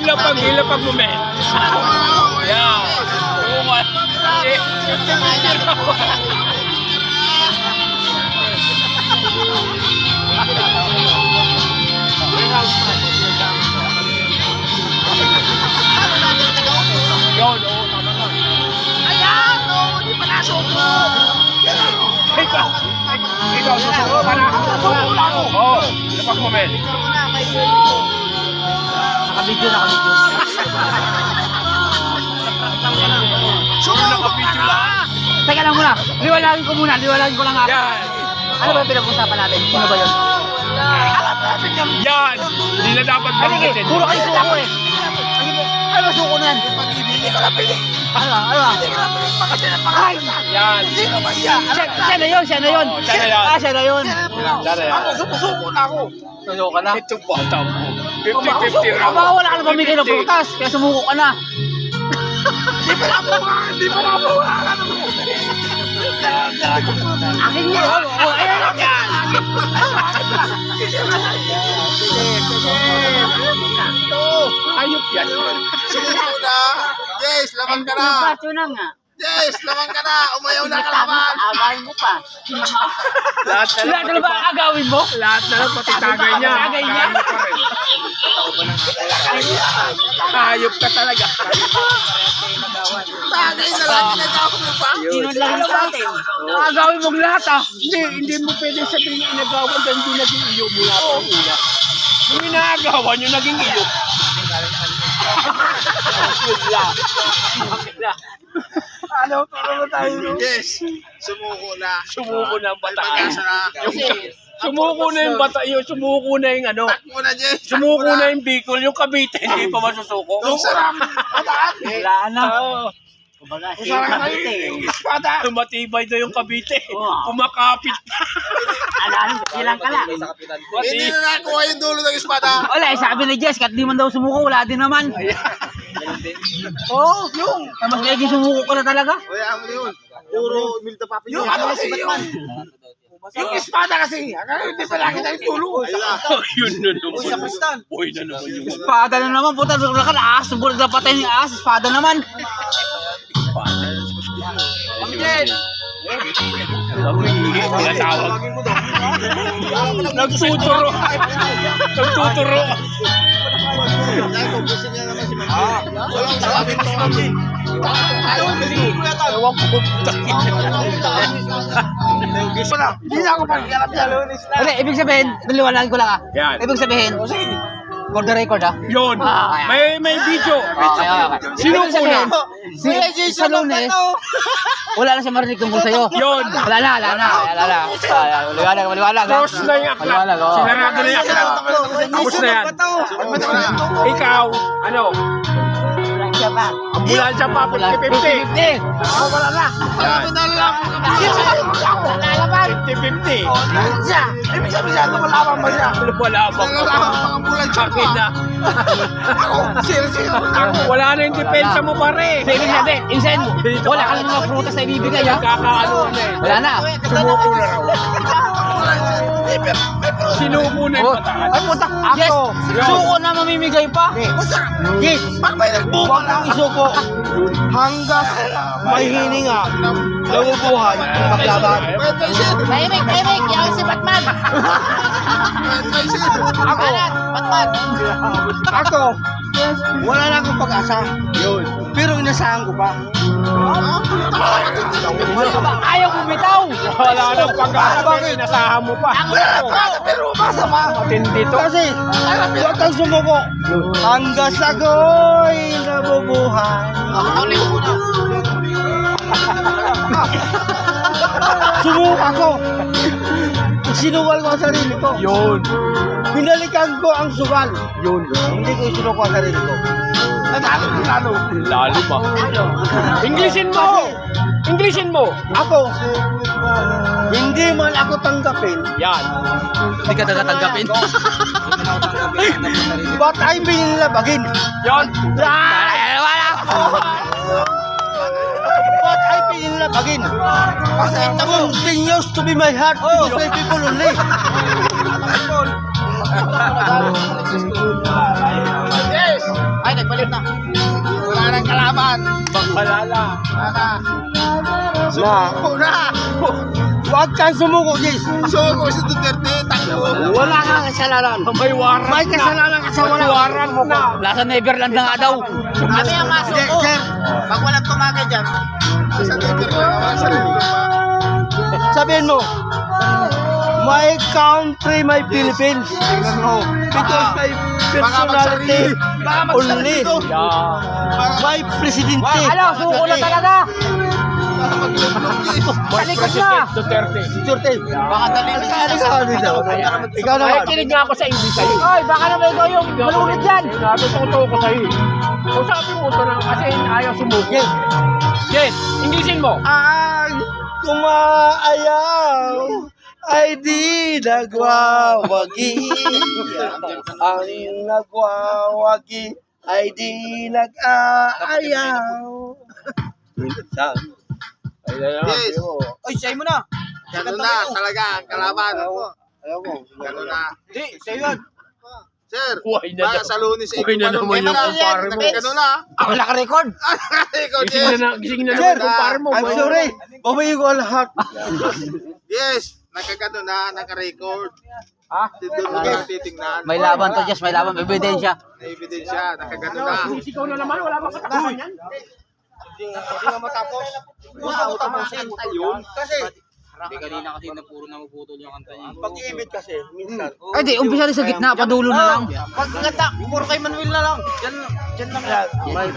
Hilapag mo, men. Yeah. Tuman. Yun, oo, tama lang. Ayan, hindi pa nasuko. Ikaw, susuko ka na. Nasuko lang ako. Oo, hilapag mo, men. Nakabidyo, nakabidyo. Nakabidyo lahat. Teka lang muna, liwanagin ko lang ako. Yan. Ano ba yung pinag-usapan natin? Sino ba yun? Yan. Hindi na dapat Sige, banggitin. puro kayo suko eh. Ano suko na yan? Hindi ka na pili. Ano? Hindi ka na pili. Bakit yan ang pangalan? Yan. Sino ba siya? Siya na yun. Siya na yan. Siya na yun. Siya na yan. Ako, sumusuko na ako. Suko ka na. Itong bata mo. 50-50 raw. Baka wala ka na pamigay ng prutas, kaya sumuko ka na. Hindi pa nabuhaan. Hindi pa nabuhaan. Akin niya. Ayan lang yan. Ayop yan. Sumuko na. Yes, laban ka na. Bato na nga. Yes, laban ka na. Umayaw na kalaban. Agayin mo pa. Lahat Lahat na ba agawin mo? Lahat na lang pati tagay niya. Tagay niya? Tagay pa rin. Ayop ka talaga. Tagay na lang. Ginagawa mo pa. Sino lang sa atin? Agawin mo lahat ah. Hindi mo pwede sabihin inagawan dahil hindi naging iyo mula pa ang una. Kung inaagawan yung naging iyo. Ano? Para tayo? Yes, sumuko na. Sumuko na ang bata. Pag-asa na. Sumuko na yung bata. Sumuko na yung ano. Takbo na, Jess. Sumuko na yung Bicol. Yung Cavite hindi pa masusuko. Yung sarang pataan. Wala na. Oo. Kumbaga, si Sarang na Cavite. yung espada. Matibay na yung Cavite. Oo. Kumakapit na. Alam, silang kala. Hindi na nakuha yung dulo ng espada. Wala, sabi ni Jess, kahit di man daw sumuko, wala din naman. Oo, yung. Mas kayo sumuko ko na talaga. Kaya mo yun. Puro milta papi. Yung ano kasi yun. Yung espada kasi. Hindi pa laki tayong dulo. Yun na naman. Sa pastan. Uy na naman yung Espada na naman, puta, wala ka na ahas, sumbulog na patay ni ahas, espada naman. Pangkin. Tinatawag. Nagtuturo. Nagtuturo. Walang sabi mo kami. Ewan ko Hindi na ako pag-alap niya. Hindi, ibig sabihin, naliwanagin ko lang ah. Yan. Ibig sabihin, for the record ah. Yun. May video. Okay. Sino Ibig sabihin, una? sa Lunes, wala na siya marinig tungkol sa'yo. Yun. Wala na. Maliwanag. Cross na yung aklat. Maliwanag, oo. Sinarado na yung aklat. Tapos na yan. Ikaw, ano? Siya pa. Ambulansya pa, 50-50. Ako wala na. Nalalaman. 50-50. Siya. Ibig sabihin siya, lumalaban ba siya? Wala ba? Nalalaman pang ambulansya pa. Akin na. Ako, sino ako. Wala na yung depensa mo pare. So, ibig sabihin, insen mo. Wala ka lang mga prutas na ibibigay ha. Kakaano na eh. Wala na. Sumuko na raw. May pro. Sinuko na yung bataan. Ay puta, yes. Suko na mamimigay pa. Basta. Yes. Pag may nagbubang lang isuko. Hanggang may hininga, nabubuhay, maglaban. Tahimik, yan si Batman. Ako, wala na akong pag-asa. Yun. Pero inasahan ko pa. Ayaw bumitaw. Wala nang pag-asa. Bakit? Nasahan mo pa. Pero masama. Matindi to. Kasi, huwag kang sumuko. Hanggang ako'y nabubuhay. Sumuko ako. Sinuwal ko ang sarili ko. Yun. Binalikan ko ang sugal. Yun. Hindi ko isinuko ang sarili ko. Lalo. Lalo ba? Englishin mo! Englishin mo! Ako, hindi man ako tanggapin. Yan. Hindi ka nagatanggapin. Ba't ay binilabagin? Yan. Wala. Ba't ay binilabagin? Kasi continues to be my heart because my people only. Yes. Ay, Na. Huwag kang sumuko, Jis. Sumuko si Duterte, takbo. Wala kang kasalanan. May warrant May kasalanan ka sa wala. warrant na. Nasa Neverland na nga daw. Kami ang masuko. Sir, Pag walang tumagay dyan. Sa Neverland naman, sa Neverland. sabihin mo, my country, my Philippines. Tingnan mo. Because my personality only. My presidente. Ano, suko na talaga. Balikas na. Duterte. Duterte. Baka dali na Ano ka, ano daw? Ikaw Ay, naman. kinig nga ako sa English sa'yo. Oy, baka naman ikaw yung malulit dyan. Natututo ko sa'yo. Kung sabi mo ito na kasi ayaw sumuko. Yes. Yes, Englishin mo. Ang kumaayaw ay di nagwawagi. Ang nagwawagi ay di nag-aayaw. Minsan. Yes. Ay, say mo na. Ganun na talaga ang kalaban. Ayaw mo. Ganun na. Di, say yun. Sir, Buhay na baka daw. sa Lunes Buhay na naman yung kumpare mo. Ganun na. Wala ka record. Ikaw, Gising yes. na Sir, naman kumpare mo. I'm sorry. Babayin ko ang lahat. Yes. Nakagano na, naka-record. Ha? Dito mo na titingnan. May laban to, Jess. May laban. May ebidensya. May ebidensya, nakagano na. Sisigaw na naman, wala bang katakutan yan? Hindi nga matapos. Gusto ko tapusin. Kasi, Hindi kanina kasi na puro na maputol yung kanta niya. pag-iibig kasi, minsan. Ay, di. Umpisa rin sa gitna. Padulo na lang. Pag ngata, puro kay Manuel na lang. Diyan lang yan. May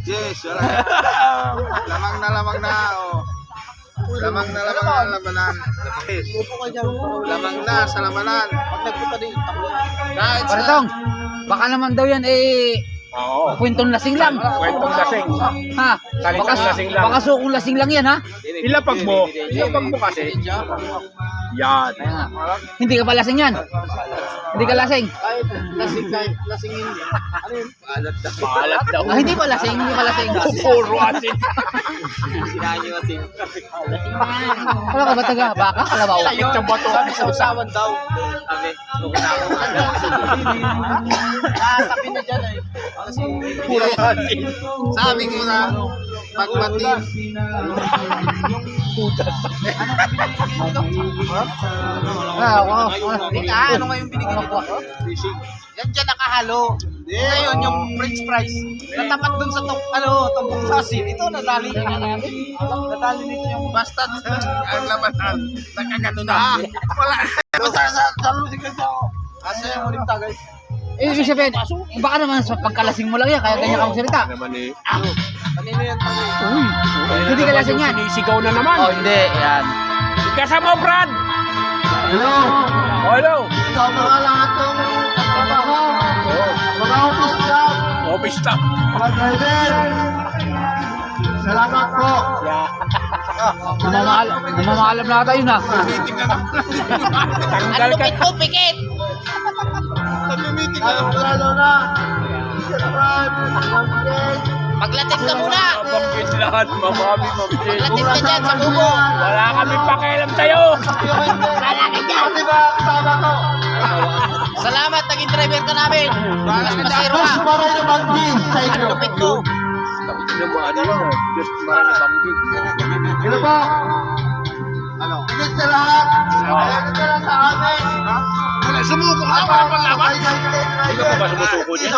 Yes, wala. Lamang na, oh. Lamang na labanan. Yes. Lamang na sa labanan. Pag nagpunta din, Kahit sa... Paritong, baka naman daw yan Oo. kwentong lasing lang. Kwentong lasing. Ha? Salitang lasing lang. Baka sukong lasing lang yan, ha? Ilapag mo kasi. Yan. Kaya nga. Hindi ka pa lasing yan. Hindi ka lasing. Lasingin. Maalat daw. Ah, hindi pa lasing. Hindi pa lasing. Puro asin. Wala ka ba taga? Baka? Kalabaw? Sakit sa bato. Sa usawan daw. Tapi na dyan eh. Puro asin. Sabi ko na, pagbatim. ano nga yung binigay ko? Yan dyan nakahalo. Ngayon yung french fries. Natapat dun sa tumpong sasin. Ito nadali. Nadali nito yung basta ang labanan. Nakagano na. Wala. Basta sa lusig ka siya. Asa yung ulit tagay. Eh, ibig sabihin, baka naman sa pagkalasing mo lang yan, kaya ganyan ka magsalita. Naman eh. Kanino yan tagay? Uy, hindi ka lasing yan. Sinisigaw na naman. Oh, hindi. Yan. Kasama mo, Brad. Hello. Hello. Ikaw mga lahat ng katrabaho. Mga office staff. Office staff. Mga driver. Salamat po. Namamahalam na tayo na. Meeting na naman. Tanggal ka. Nag-meeting na naman. Lalo na. Sir Brad. Paglating ka muna. Banggit lahat, mamami, mamjit. Paglating ka dyan sa bubo. Wala kami pakialam sa'yo. Wala ka dyan. Diba, kasama ko? Salamat, naging driver ka namin. Mas masiro ka. Maray na banggin sa Ang inyo. lupit mo. Just para na banggit. Ano po? Ano? Higit sa lahat. Higit sa lahat sa amin. Wala, sumuko ka para paglaban. Hindi ka pa ba sumusuko dyan?